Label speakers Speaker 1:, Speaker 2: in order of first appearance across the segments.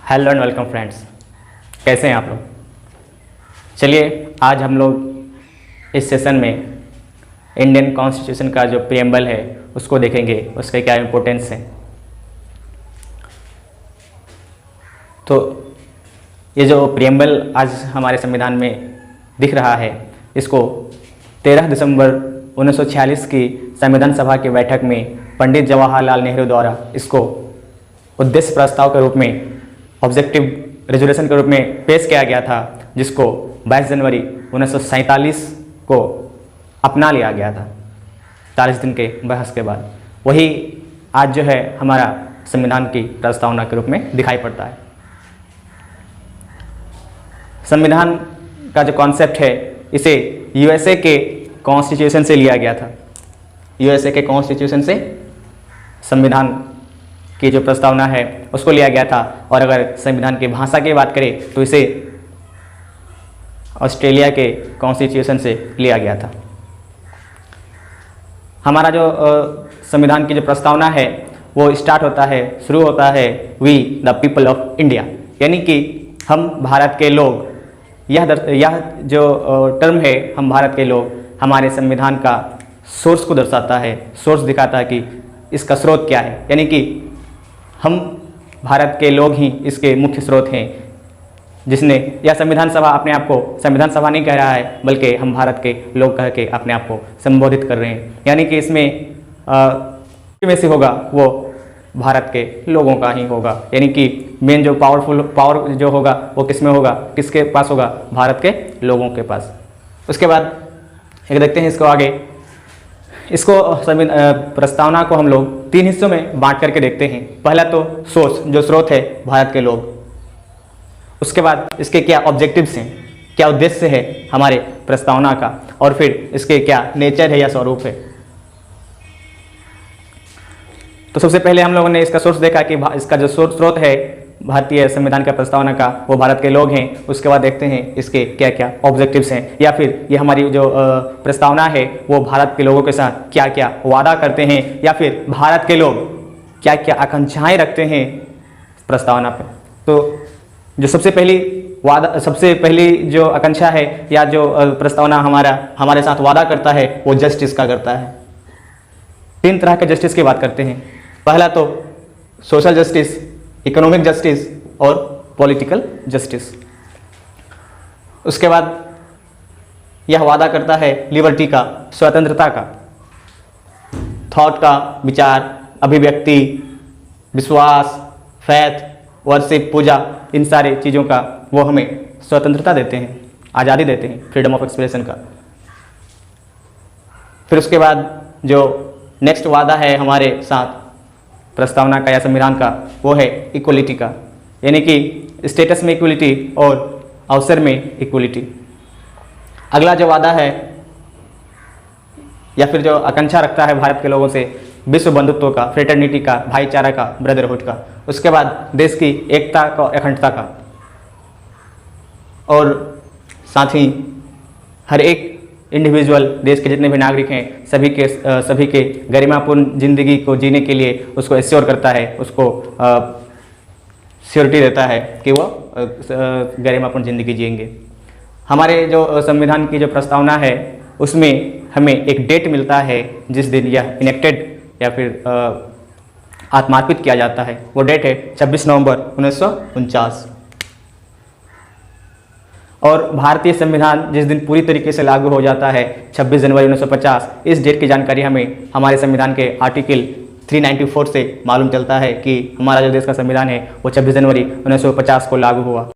Speaker 1: Hello and welcome friends, कैसे हैं आप लोग। चलिए आज हम लोग इस सेशन में इंडियन कॉन्स्टिट्यूशन का जो प्रीएम्बल है उसको देखेंगे, उसके क्या इम्पोर्टेंस है। तो ये जो प्रीएम्बल आज हमारे संविधान में दिख रहा है, इसको 13 दिसंबर 1946 की संविधान सभा की बैठक में पंडित जवाहरलाल नेहरू द्वारा इसको उद्देश्य प्रस्ताव के रूप में, ऑब्जेक्टिव रेजोल्यूशन के रूप में पेश किया गया था, जिसको 22 जनवरी 1947 को अपना लिया गया था 40 दिन के बहस के बाद। वही आज जो है हमारा संविधान की प्रस्तावना के रूप में दिखाई पड़ता है। संविधान का जो कॉन्सेप्ट है इसे यूएसए के कॉन्स्टिट्यूशन से लिया गया था। यूएसए के कॉन्स्टिट्यूशन से संविधान की जो प्रस्तावना है उसको लिया गया था। और अगर संविधान की भाषा की बात करें तो इसे ऑस्ट्रेलिया के कॉन्स्टिट्यूशन से लिया गया था। हमारा जो संविधान की जो प्रस्तावना है वो स्टार्ट होता है, शुरू होता है we the people of India, यानी कि हम भारत के लोग। यह जो टर्म है हम भारत के लोग, हमारे संविधान का सोर्स को दर्शाता है, सोर्स दिखाता है कि इसका स्रोत क्या है, यानी कि हम भारत के लोग ही इसके मुख्य स्रोत हैं। जिसने यह संविधान सभा अपने आप को संविधान सभा नहीं कह रहा है, बल्कि हम भारत के लोग कह के अपने आप को संबोधित कर रहे हैं, यानी कि इसमें में से होगा वो भारत के लोगों का ही होगा, यानी कि मेन जो पावर जो होगा वो किस में होगा, किसके पास होगा, भारत के लोगों के पास। उसके बाद एक देखते हैं इसको आगे। इसको प्रस्तावना को हम लोग 3 हिस्सों में बांट करके देखते हैं। पहला तो सोर्स, जो स्रोत है भारत के लोग। उसके बाद इसके क्या ऑब्जेक्टिव्स हैं, क्या उद्देश्य है हमारे प्रस्तावना का, और फिर इसके क्या नेचर है या स्वरूप है। तो सबसे पहले हम लोगों ने इसका सोर्स देखा कि इसका जो स्रोत है भारतीय संविधान का प्रस्तावना का वो भारत के लोग हैं। उसके बाद देखते हैं इसके क्या क्या ऑब्जेक्टिव्स हैं, या फिर ये हमारी जो प्रस्तावना है वो भारत के लोगों के साथ क्या क्या वादा करते हैं, या फिर भारत के लोग क्या क्या आकांक्षाएं रखते हैं प्रस्तावना पे। तो जो सबसे पहली जो आकांक्षा है या जो प्रस्तावना हमारे साथ वादा करता है वो जस्टिस का करता है। 3 तरह के जस्टिस की बात करते हैं। पहला तो सोशल जस्टिस, इकोनॉमिक जस्टिस और पॉलिटिकल जस्टिस। उसके बाद यह वादा करता है लिबर्टी का, स्वतंत्रता का, थॉट का, विचार, अभिव्यक्ति, विश्वास, फैथ, वर्शिप, पूजा, इन सारी चीज़ों का वो हमें स्वतंत्रता देते हैं, आज़ादी देते हैं, फ्रीडम ऑफ एक्सप्रेशन का। फिर उसके बाद जो नेक्स्ट वादा है हमारे साथ प्रस्तावना का या संविधान का वो है इक्वलिटी का, यानी कि स्टेटस में इक्वलिटी और अवसर में इक्वलिटी। अगला जो वादा है या फिर जो आकांक्षा रखता है भारत के लोगों से, विश्व बंधुत्व का, फ्रेटर्निटी का, भाईचारा का, ब्रदरहुड का। उसके बाद देश की एकता का, अखंडता का, और साथ ही हर एक इंडिविजुअल, देश के जितने भी नागरिक हैं सभी के गरिमापूर्ण जिंदगी को जीने के लिए उसको एश्योर करता है, उसको श्योरिटी देता है कि वो गरिमापूर्ण जिंदगी जिएंगे। हमारे जो संविधान की जो प्रस्तावना है उसमें हमें एक डेट मिलता है जिस दिन यह इनेक्टेड या फिर आत्मार्पित किया जाता है। वो डेट है 26 नवंबर 1949। और भारतीय संविधान जिस दिन पूरी तरीके से लागू हो जाता है 26 जनवरी 1950। इस डेट की जानकारी हमें हमारे संविधान के आर्टिकल 394 से मालूम चलता है कि हमारा जो देश का संविधान है वो 26 जनवरी 1950 को लागू हुआ।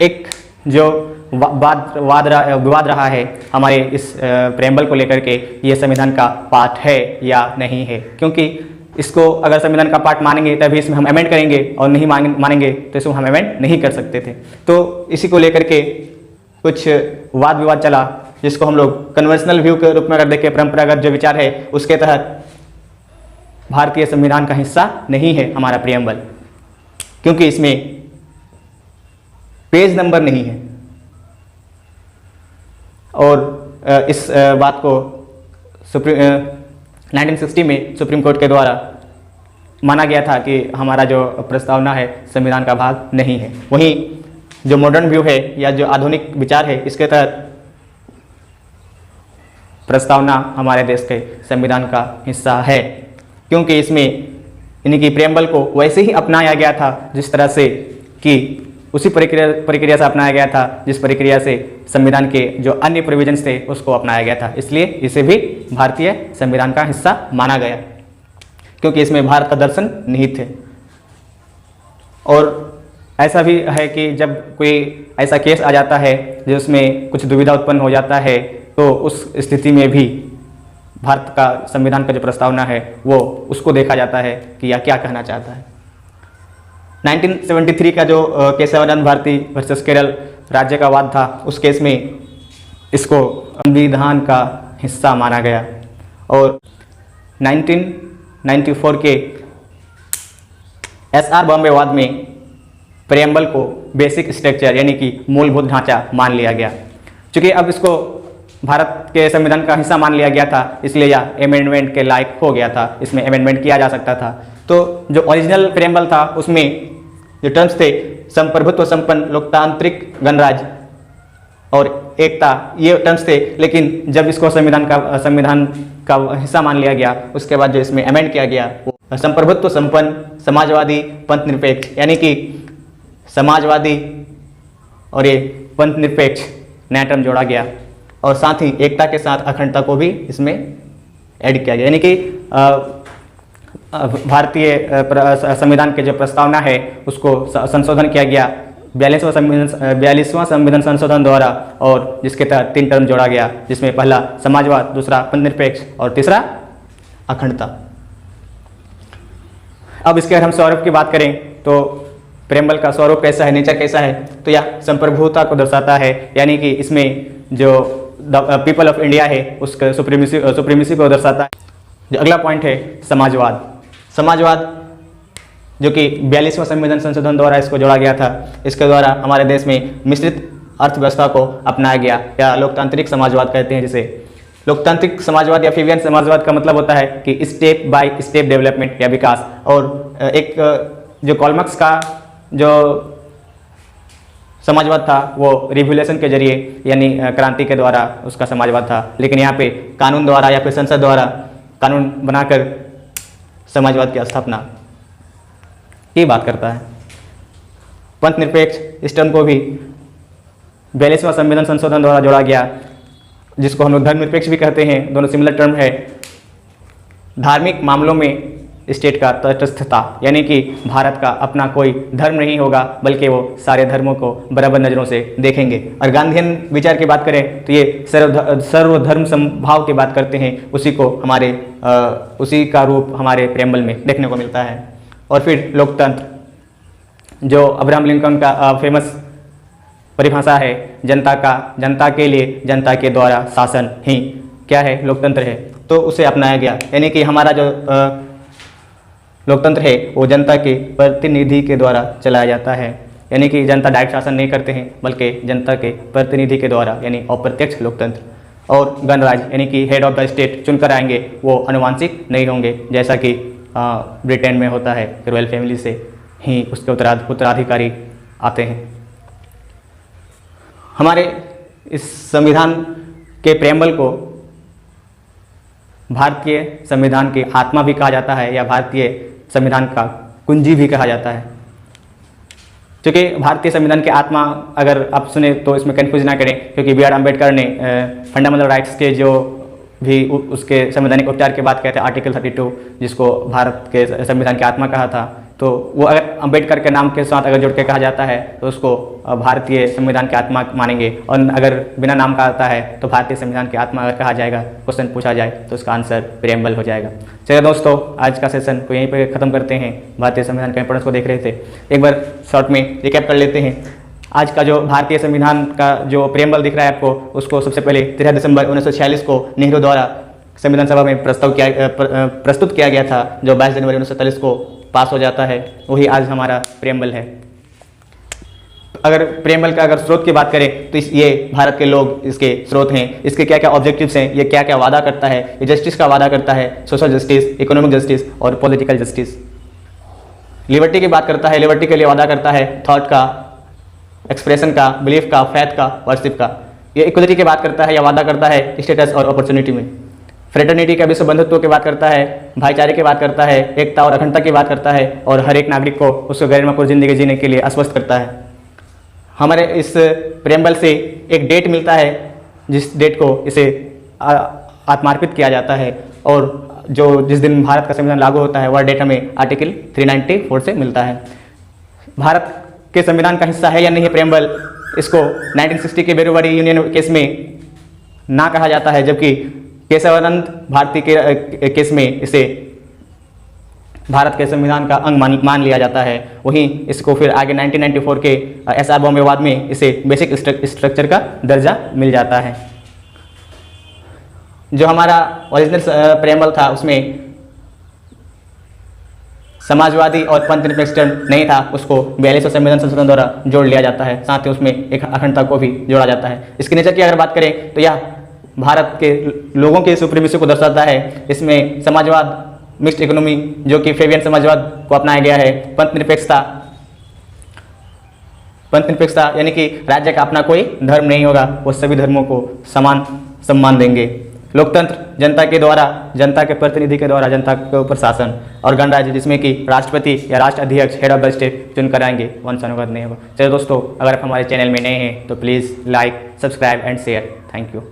Speaker 1: एक जो विवाद रहा है हमारे इस प्रेम्बल को लेकर के, ये संविधान का पार्ट है या नहीं है, क्योंकि इसको अगर संविधान का पार्ट मानेंगे तभी इसमें हम अमेंड करेंगे, और नहीं मानेंगे तो इसमें हम अमेंड नहीं कर सकते थे। तो इसी को लेकर के कुछ वाद विवाद चला, जिसको हम लोग कन्वेंशनल व्यू के रूप में अगर देखें, परंपरागत जो विचार है उसके तहत भारतीय संविधान का हिस्सा नहीं है हमारा प्रीएम्बल, क्योंकि इसमें पेज नंबर नहीं है। और इस बात को 1960 में सुप्रीम कोर्ट के द्वारा माना गया था कि हमारा जो प्रस्तावना है संविधान का भाग नहीं है। वहीं जो मॉडर्न व्यू है या जो आधुनिक विचार है, इसके तहत प्रस्तावना हमारे देश के संविधान का हिस्सा है, क्योंकि इसमें यानी कि प्रेम्बल को वैसे ही अपनाया गया था जिस तरह से कि उसी प्रक्रिया से अपनाया गया था जिस प्रक्रिया से संविधान के जो अन्य प्रोविजंस थे उसको अपनाया गया था। इसलिए इसे भी भारतीय संविधान का हिस्सा माना गया, क्योंकि इसमें भारत का दर्शन निहित है। और ऐसा भी है कि जब कोई ऐसा केस आ जाता है जिसमें कुछ दुविधा उत्पन्न हो जाता है, तो उस स्थिति में भी भारत का संविधान का जो प्रस्तावना है वो उसको देखा जाता है कि यह क्या कहना चाहता है। 1973 का जो केशवानंद भारती वर्सेस केरल राज्य का वाद था, उस केस में इसको संविधान का हिस्सा माना गया। और 1994 के SR बॉम्बे वाद में प्रेम्बल को बेसिक स्ट्रक्चर यानी कि मूलभूत ढांचा मान लिया गया। चूँकि अब इसको भारत के संविधान का हिस्सा मान लिया गया था, इसलिए यह अमेंडमेंट के लायक हो गया था, इसमें अमेंडमेंट किया जा सकता था। तो जो ओरिजिनल प्रेम्बल था उसमें जो टर्म्स थे संप्रभुत्व संपन्न लोकतांत्रिक गणराज्य और एकता, ये टर्म्स थे। लेकिन जब इसको संविधान का हिस्सा मान लिया गया, उसके बाद जो इसमें अमेंड किया गया वो संप्रभुत्व संपन्न समाजवादी पंथ निरपेक्ष, यानी कि समाजवादी और ये पंथ निरपेक्ष नया टर्म जोड़ा गया। और साथ ही एकता के साथ अखंडता को भी इसमें ऐड किया गया, यानी कि भारतीय संविधान के जो प्रस्तावना है उसको संशोधन किया गया 42वां संविधान संशोधन द्वारा, और जिसके तहत 3 टर्म जोड़ा गया, जिसमें पहला समाजवाद, दूसरा पंथ निरपेक्ष और तीसरा अखंडता। अब इसके अगर हम स्वरूप की बात करें तो प्रेम्बल का स्वरूप कैसा है, नेचर कैसा है, तो यह संप्रभुता को दर्शाता है, यानी कि इसमें जो पीपल ऑफ इंडिया है उसका सुप्रीमेसी को दर्शाता है। जो अगला पॉइंट है समाजवाद जो कि 42वां संविधान संशोधन द्वारा इसको जोड़ा गया था। इसके द्वारा हमारे देश में मिश्रित अर्थव्यवस्था को अपनाया गया, या लोकतांत्रिक समाजवाद कहते हैं जिसे। लोकतांत्रिक समाजवाद या फीवियन समाजवाद का मतलब होता है कि स्टेप बाय स्टेप डेवलपमेंट या विकास। और एक जो कॉलमक्स का जो समाजवाद था वो रिवोल्यूशन के जरिए यानी क्रांति के द्वारा उसका समाजवाद था, लेकिन यहाँ पे कानून द्वारा या फिर संसद द्वारा कानून बनाकर समाजवाद की स्थापना की बात करता है। पंथ निरपेक्ष इस टर्म को भी 42वां संविधान संशोधन द्वारा जोड़ा गया, जिसको हम लोग धर्मनिरपेक्ष भी कहते हैं, दोनों सिमिलर टर्म है। धार्मिक मामलों में स्टेट का तटस्थता, यानी कि भारत का अपना कोई धर्म नहीं होगा बल्कि वो सारे धर्मों को बराबर नज़रों से देखेंगे। और गांधीयन विचार की बात करें तो ये सर्वधर्म समभाव की बात करते हैं, उसी का रूप हमारे प्रेम्बल में देखने को मिलता है। और फिर लोकतंत्र, जो अब्राहम लिंकन का फेमस परिभाषा है, जनता के लिए जनता के द्वारा शासन ही क्या है, लोकतंत्र है, तो उसे अपनाया गया। यानी कि हमारा जो लोकतंत्र है वो जनता के प्रतिनिधि के द्वारा चलाया जाता है, यानी कि जनता डायरेक्ट शासन नहीं करते हैं बल्कि जनता के प्रतिनिधि के द्वारा, यानी अप्रत्यक्ष लोकतंत्र। और गणराज्य यानी कि हेड ऑफ द स्टेट चुनकर आएंगे, वो अनुवांशिक नहीं होंगे जैसा कि ब्रिटेन में होता है, रॉयल फैमिली से ही उसके उत्तराधिकारी आते हैं। हमारे इस संविधान के प्रेम्बल को भारतीय संविधान की आत्मा भी कहा जाता है, या भारतीय संविधान का कुंजी भी कहा जाता है। क्योंकि भारतीय संविधान की आत्मा अगर आप सुने तो इसमें कंफ्यूज ना करें, क्योंकि बी आर अम्बेडकर ने फंडामेंटल राइट्स के जो भी उसके संवैधानिक उपचार के बात कहते हैं आर्टिकल 32, जिसको भारत के संविधान की आत्मा कहा था, तो वो अगर अम्बेडकर के नाम के साथ अगर जोड़ के कहा जाता है तो उसको भारतीय संविधान की आत्मा मानेंगे। और अगर बिना नाम का आता है तो भारतीय संविधान की आत्मा अगर कहा जाएगा, क्वेश्चन पूछा जाए तो उसका आंसर प्रेम्बल हो जाएगा। चलिए दोस्तों, आज का सेशन को यहीं पे ख़त्म करते हैं। भारतीय संविधान के इंपोर्टेंस को देख रहे थे, एक बार शॉर्ट में रिकैप कर लेते हैं। आज का जो भारतीय संविधान का जो प्रेम्बल दिख रहा है आपको, उसको सबसे पहले 13 दिसंबर 1946 को नेहरू द्वारा संविधान सभा में प्रस्तुत किया गया था, जो 22 जनवरी 1943 को पास हो जाता है। वही आज हमारा प्रेम्बल है। अगर प्रेम्बल का अगर स्रोत की बात करें तो ये भारत के लोग इसके स्रोत हैं। इसके क्या क्या ऑब्जेक्टिव्स हैं, ये क्या क्या वादा करता है। ये जस्टिस का वादा करता है, सोशल जस्टिस, इकोनॉमिक जस्टिस और पॉलिटिकल जस्टिस। लिबर्टी की बात करता है, लिबर्टी के लिए वादा करता है थॉट का, एक्सप्रेशन का, बिलीफ का, फैथ का, वर्शिप का। ये इक्वलिटी की बात करता है या वादा करता है स्टेटस और अपॉर्चुनिटी में। फ्रेटर्निटी का विश्व बंधुत्व की बात करता है, भाईचारे की बात करता है, एकता और अखंडता की बात करता है और हर एक नागरिक को उसको गरिमापूर्ण जिंदगी जीने के लिए आश्वस्त करता है। हमारे इस प्रेम्बल से एक डेट मिलता है जिस डेट को इसे आत्मार्पित किया जाता है और जो जिस दिन भारत का संविधान लागू होता है वह डेट हमें आर्टिकल 394 से मिलता है। भारत के संविधान का हिस्सा है या नहीं प्रेम्बल, इसको 1960 के बेरुवाड़ी यूनियन केस में ना कहा जाता है, जबकि केशवानंद भारती के केस में इसे भारत के संविधान का अंग मान लिया जाता है। वहीं इसको फिर आगे 1994 के एसआर बॉम्बे विवाद में इसे बेसिक स्ट्रक्चर का दर्जा मिल जाता है। जो हमारा ओरिजिनल प्रेम्बल था उसमें समाजवादी और पंथनिरपेक्ष टर्म नहीं था, उसको 42वें संविधान संशोधन द्वारा जोड़ लिया जाता है। साथ ही उसमें एक अखंडता को भी जोड़ा जाता है। इसके नेचर की अगर बात करें तो यह भारत के लोगों के सुप्रीमेसी को दर्शाता है। इसमें समाजवाद, मिक्स्ड इकोनॉमी जो कि फेबियन समाजवाद को अपनाया गया है, पंथनिरपेक्षता यानी कि राज्य का अपना कोई धर्म नहीं होगा, वो सभी धर्मों को समान सम्मान देंगे। लोकतंत्र, जनता के द्वारा, जनता के प्रतिनिधि के द्वारा जनता के ऊपर शासन, और गणराज्य जिसमें कि राष्ट्रपति या राष्ट्र अध्यक्ष हेड ऑफ द स्टेट चुनकर आएंगे, वंशानुगत नहीं होगा। चलो दोस्तों, अगर आप हमारे चैनल में नए हैं तो please like, subscribe and share. Thank you.